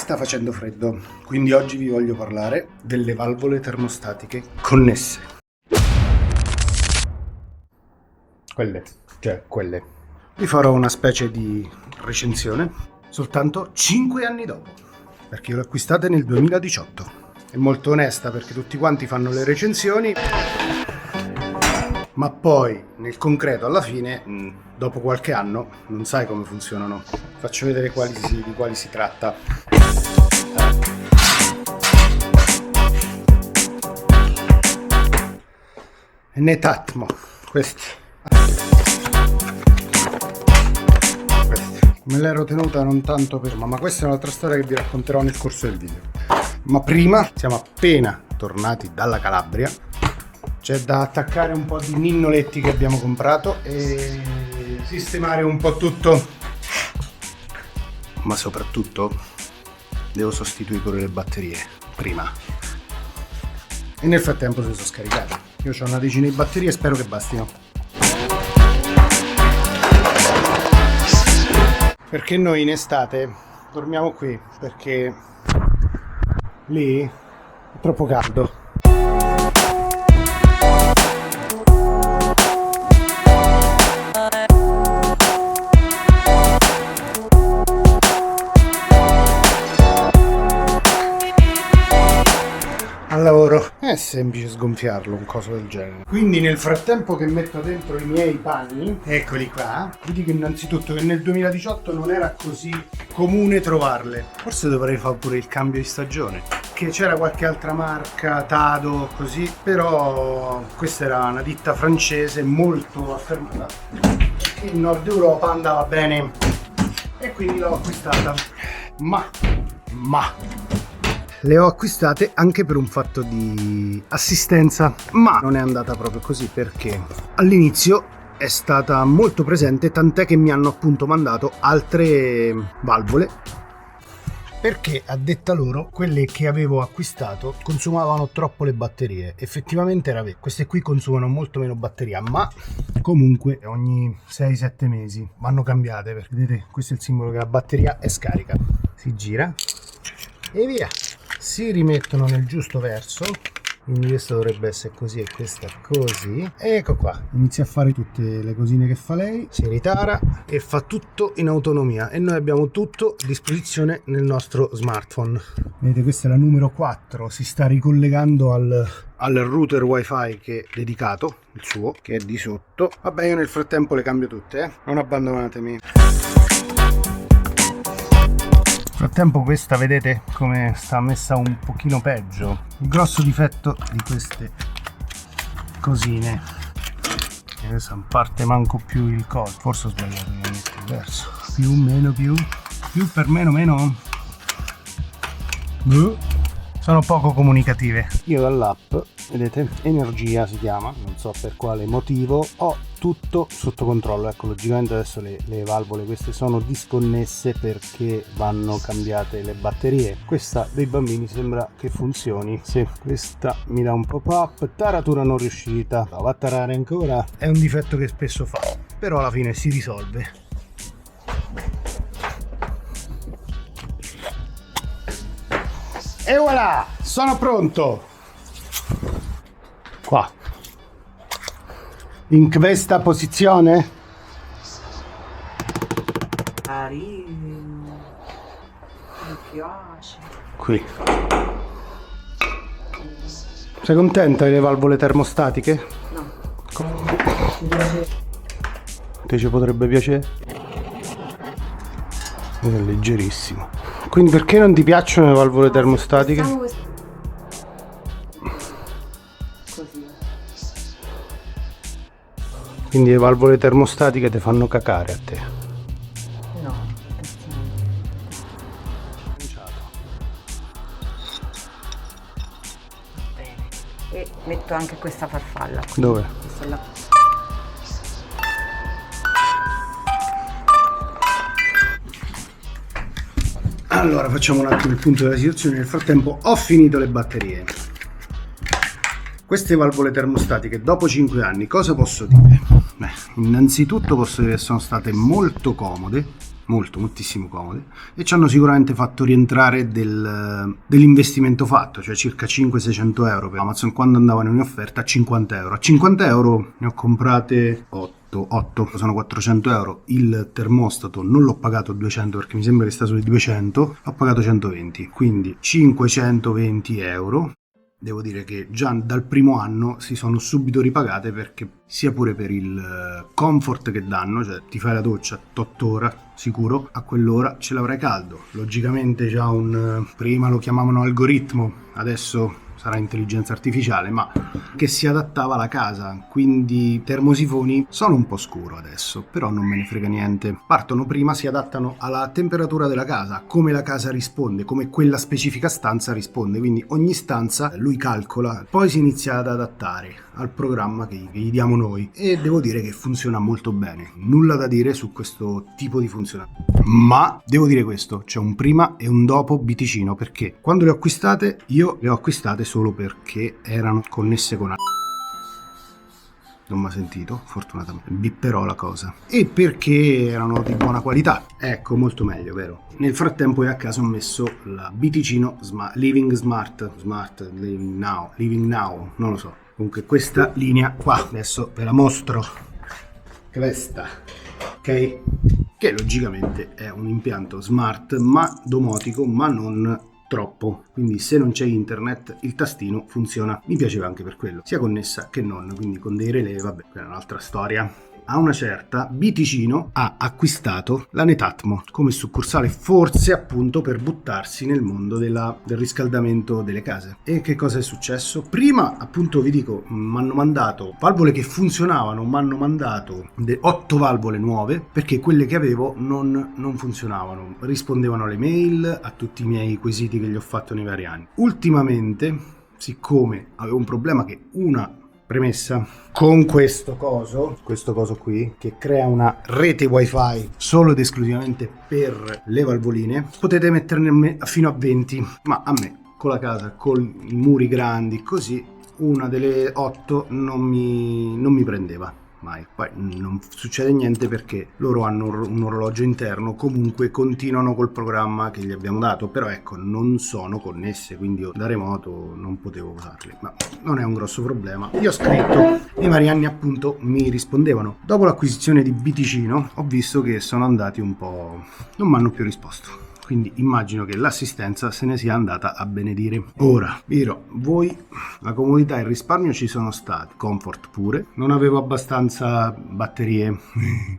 Sta facendo freddo, quindi oggi vi voglio parlare delle valvole termostatiche connesse. Quelle. Vi farò una specie di recensione soltanto 5 anni dopo, perché le ho acquistate nel 2018. È molto onesta perché tutti quanti fanno le recensioni, ma poi nel concreto alla fine, dopo qualche anno, non sai come funzionano. Faccio vedere di quali si tratta. Netatmo, questi. Me l'ero tenuta non tanto per ma questa è un'altra storia che vi racconterò nel corso del video. Ma prima, siamo appena tornati dalla Calabria. C'è da attaccare un po' di ninnoletti che abbiamo comprato e sistemare un po' tutto. Ma soprattutto devo sostituire pure le batterie prima. E nel frattempo si sono scaricate. Io ho una decina di batterie e spero che bastino. Perché noi in estate dormiamo qui perché lì è troppo caldo. Al lavoro è semplice sgonfiarlo un coso del genere. Quindi nel frattempo che metto dentro i miei panni, eccoli qua, vi dico innanzitutto che nel 2018 non era così comune trovarle. Forse dovrei fare pure il cambio di stagione, che c'era qualche altra marca, Tado, così, però questa era una ditta francese molto affermata che in Nord Europa andava bene e quindi l'ho acquistata. Ma le ho acquistate anche per un fatto di assistenza, ma non è andata proprio così perché all'inizio è stata molto presente, tant'è che mi hanno appunto mandato altre valvole perché a detta loro quelle che avevo acquistato consumavano troppo le batterie. Effettivamente era vero, queste qui consumano molto meno batteria, ma comunque ogni 6-7 mesi vanno cambiate perché vedete questo è il simbolo che la batteria è scarica, si gira e via, si rimettono nel giusto verso, quindi questa dovrebbe essere così e questa così. Ecco qua, inizia a fare tutte le cosine che fa lei, si ritara e fa tutto in autonomia e noi abbiamo tutto a disposizione nel nostro smartphone. Vedete, questa è la numero 4, si sta ricollegando al router wifi che è dedicato, il suo, che è di sotto. Vabbè, io nel frattempo le cambio tutte, non abbandonatemi. Nel frattempo questa vedete come sta messa un pochino peggio. Il grosso difetto di queste cosine, e adesso non parte manco più il coso, forse ho sbagliato, io metto il verso, più meno più per meno sono poco comunicative. Io dall'app, vedete, Energia si chiama, non so per quale motivo, ho tutto sotto controllo. Ecco, logicamente adesso le valvole queste sono disconnesse perché vanno cambiate le batterie. Questa dei bambini sembra che funzioni. Sì, questa mi dà un pop-up, taratura non riuscita, va a tarare ancora. È un difetto che spesso fa, però alla fine si risolve. E voilà, sono pronto. Qua. In questa posizione? Carino, mi piace. Qui. Sei contenta delle valvole termostatiche? No. Te ci potrebbe piacere? È leggerissimo. Quindi perché non ti piacciono le valvole termostatiche? Così. Quindi le valvole termostatiche ti fanno cacare a te. No. Bene. E metto anche questa farfalla. Dove? Questa là. Allora facciamo un attimo il punto della situazione. Nel frattempo ho finito le batterie. Queste valvole termostatiche dopo 5 anni cosa posso dire? Beh, innanzitutto posso dire che sono state molto comode moltissimo comode, e ci hanno sicuramente fatto rientrare dell'investimento fatto, cioè circa 500-600 euro per Amazon quando andavano in offerta a 50 euro. A 50 euro ne ho comprate 8, sono 400 euro. Il termostato non l'ho pagato 200 perché mi sembra che sta sui 200, l'ho pagato 120, quindi 520 euro. Devo dire che già dal primo anno si sono subito ripagate, perché sia pure per il comfort che danno, cioè ti fai la doccia 8 ore sicuro, a quell'ora ce l'avrai caldo. Logicamente già prima lo chiamavano algoritmo, adesso sarà intelligenza artificiale, ma che si adattava alla casa, quindi i termosifoni sono un po' scuro adesso, però non me ne frega niente. Partono prima, si adattano alla temperatura della casa, come la casa risponde, come quella specifica stanza risponde, quindi ogni stanza lui calcola, poi si inizia ad adattare al programma che gli diamo noi, e devo dire che funziona molto bene, nulla da dire su questo tipo di funzionamento. Ma devo dire questo, c'è un prima e un dopo Biticino, perché quando le ho acquistate, io le ho acquistate solo perché erano connesse con non mi ha sentito, fortunatamente, bipperò la cosa, e perché erano di buona qualità, ecco, molto meglio, vero? Nel frattempo a caso ho messo la Biticino Living Now, non lo so, comunque questa linea qua, adesso ve la mostro, questa, ok? Che logicamente è un impianto smart ma domotico, ma non troppo, quindi se non c'è internet il tastino funziona. Mi piaceva anche per quello, sia connessa che non, quindi con dei relay, vabbè, quella è un'altra storia. A una certa Biticino ha acquistato la Netatmo come succursale, forse appunto per buttarsi nel mondo del riscaldamento delle case. E che cosa è successo? Prima, appunto, vi dico, mi hanno mandato valvole che funzionavano, mi hanno mandato 8 valvole nuove, perché quelle che avevo non funzionavano, rispondevano alle mail, a tutti i miei quesiti che gli ho fatto nei vari anni. Ultimamente, siccome avevo un problema, che una premessa, con questo coso qui, che crea una rete wifi solo ed esclusivamente per le valvoline, potete metterne fino a 20, ma a me con la casa, con i muri grandi così, una delle 8 non mi prendeva mai. Poi non succede niente perché loro hanno un orologio interno, comunque continuano col programma che gli abbiamo dato, però ecco, non sono connesse, quindi io da remoto non potevo usarle, ma non è un grosso problema. Io ho scritto, nei vari anni appunto mi rispondevano. Dopo l'acquisizione di Biticino ho visto che sono andati un po', non mi hanno più risposto, quindi immagino che l'assistenza se ne sia andata a benedire. Ora, dirò, voi, la comodità e il risparmio ci sono stati, comfort pure, non avevo abbastanza batterie,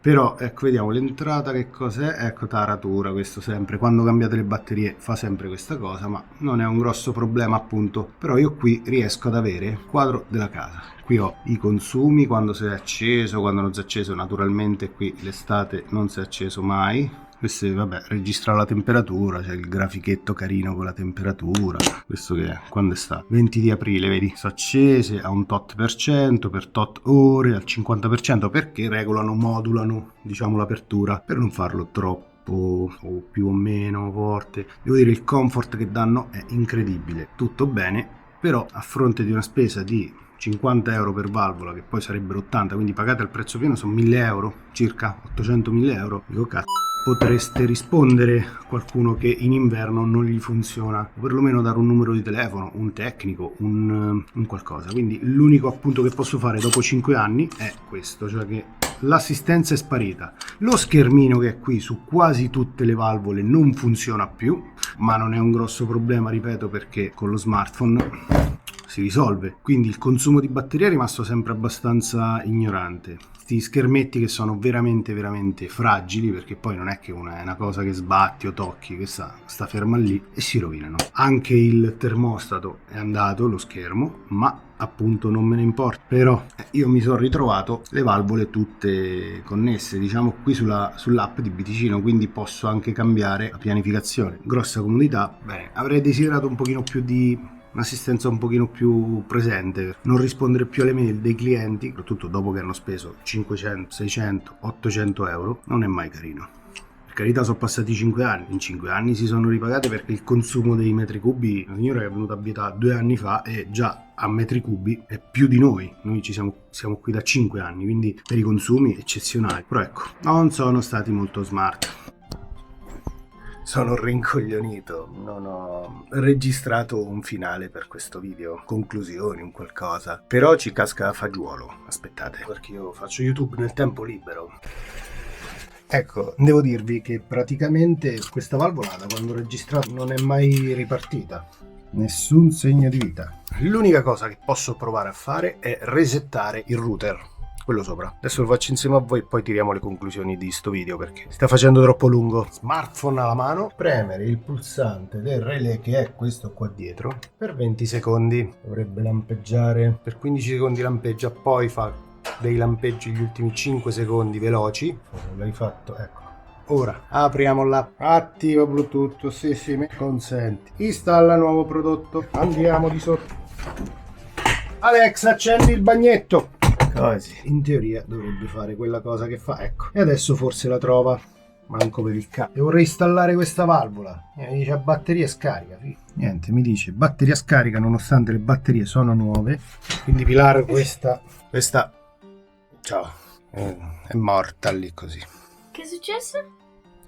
però ecco, vediamo l'entrata che cos'è, ecco, taratura, questo sempre, quando cambiate le batterie fa sempre questa cosa, ma non è un grosso problema appunto, però io qui riesco ad avere il quadro della casa. Qui ho i consumi, quando si è acceso, quando non si è acceso, naturalmente qui l'estate non si è acceso mai. Questo vabbè, registra la temperatura, c'è il grafichetto carino con la temperatura. Questo che è? Quando è stato? 20 di aprile, vedi? Sono accese a un tot per cento, per tot ore, al 50%, perché modulano, diciamo, l'apertura, per non farlo troppo o più o meno forte. Devo dire, il comfort che danno è incredibile, tutto bene, però a fronte di una spesa di 50 euro per valvola, che poi sarebbero 80, quindi pagate al prezzo pieno, sono 1000 euro, circa 800.000 euro, dico cazzo. Potreste rispondere a qualcuno che in inverno non gli funziona, o perlomeno dare un numero di telefono, un tecnico, un qualcosa. Quindi l'unico appunto che posso fare dopo 5 anni è questo, cioè che l'assistenza è sparita. Lo schermino che è qui su quasi tutte le valvole non funziona più, ma non è un grosso problema, ripeto, perché con lo smartphone si risolve, quindi il consumo di batteria è rimasto sempre abbastanza ignorante. Questi schermetti che sono veramente fragili, perché poi non è che è una cosa che sbatti o tocchi, che sta ferma lì e si rovinano. Anche il termostato è andato, lo schermo, ma appunto non me ne importa. Però io mi sono ritrovato le valvole tutte connesse, diciamo, qui sull'app di Biticino, quindi posso anche cambiare la pianificazione. Grossa comodità. Bene, avrei desiderato un pochino più di un'assistenza un pochino più presente, non rispondere più alle mail dei clienti, soprattutto dopo che hanno speso 500, 600, 800 euro, non è mai carino. Per carità, sono passati 5 anni, in 5 anni si sono ripagate, perché il consumo dei metri cubi, la signora che è venuta a abitare 2 anni fa e già a metri cubi è più di noi ci siamo qui da 5 anni, quindi per i consumi eccezionali, però ecco, non sono stati molto smart. Sono rincoglionito, non ho registrato un finale per questo video, conclusioni, un qualcosa. Però ci casca a fagiolo, aspettate, perché io faccio YouTube nel tempo libero. Ecco, devo dirvi che praticamente questa valvola da quando ho registrato non è mai ripartita. Nessun segno di vita. L'unica cosa che posso provare a fare è resettare il router, quello sopra. Adesso lo faccio insieme a voi e poi tiriamo le conclusioni di sto video perché si sta facendo troppo lungo. Smartphone alla mano, premere il pulsante del relay che è questo qua dietro per 20 secondi. Dovrebbe lampeggiare, per 15 secondi lampeggia, poi fa dei lampeggi gli ultimi 5 secondi veloci. L'hai fatto, ecco. Ora apriamo l'app, attiva Bluetooth, sì, mi consenti, installa nuovo prodotto, andiamo di sotto. Alexa, accendi il bagnetto. Così, in teoria dovrebbe fare quella cosa che fa, ecco. E adesso forse la trova, manco per il cazzo. Devo reinstallare questa valvola. Mi dice batteria scarica, niente, mi dice batteria scarica nonostante le batterie sono nuove. Quindi Pilar, questa ciao, è morta lì così. Che è successo?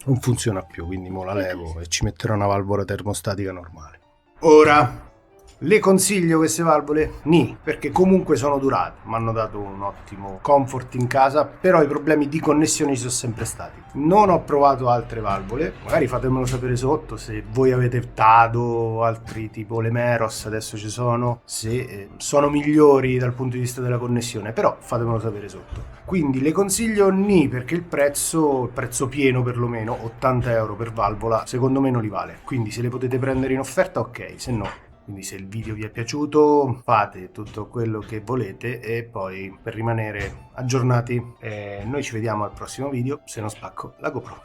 Non funziona più, quindi mo la levo e ci metterò una valvola termostatica normale. Ora, le consiglio queste valvole? Nì, perché comunque sono durate, mi hanno dato un ottimo comfort in casa, però i problemi di connessione ci sono sempre stati. Non ho provato altre valvole, magari fatemelo sapere sotto se voi avete Tado, altri tipo le Meros, adesso ci sono, se sono migliori dal punto di vista della connessione, però fatemelo sapere sotto. Quindi le consiglio nì, perché il prezzo pieno perlomeno, 80 euro per valvola, secondo me non li vale. Quindi se le potete prendere in offerta ok, se no. Quindi se il video vi è piaciuto fate tutto quello che volete e poi per rimanere aggiornati noi ci vediamo al prossimo video, se non spacco la GoPro.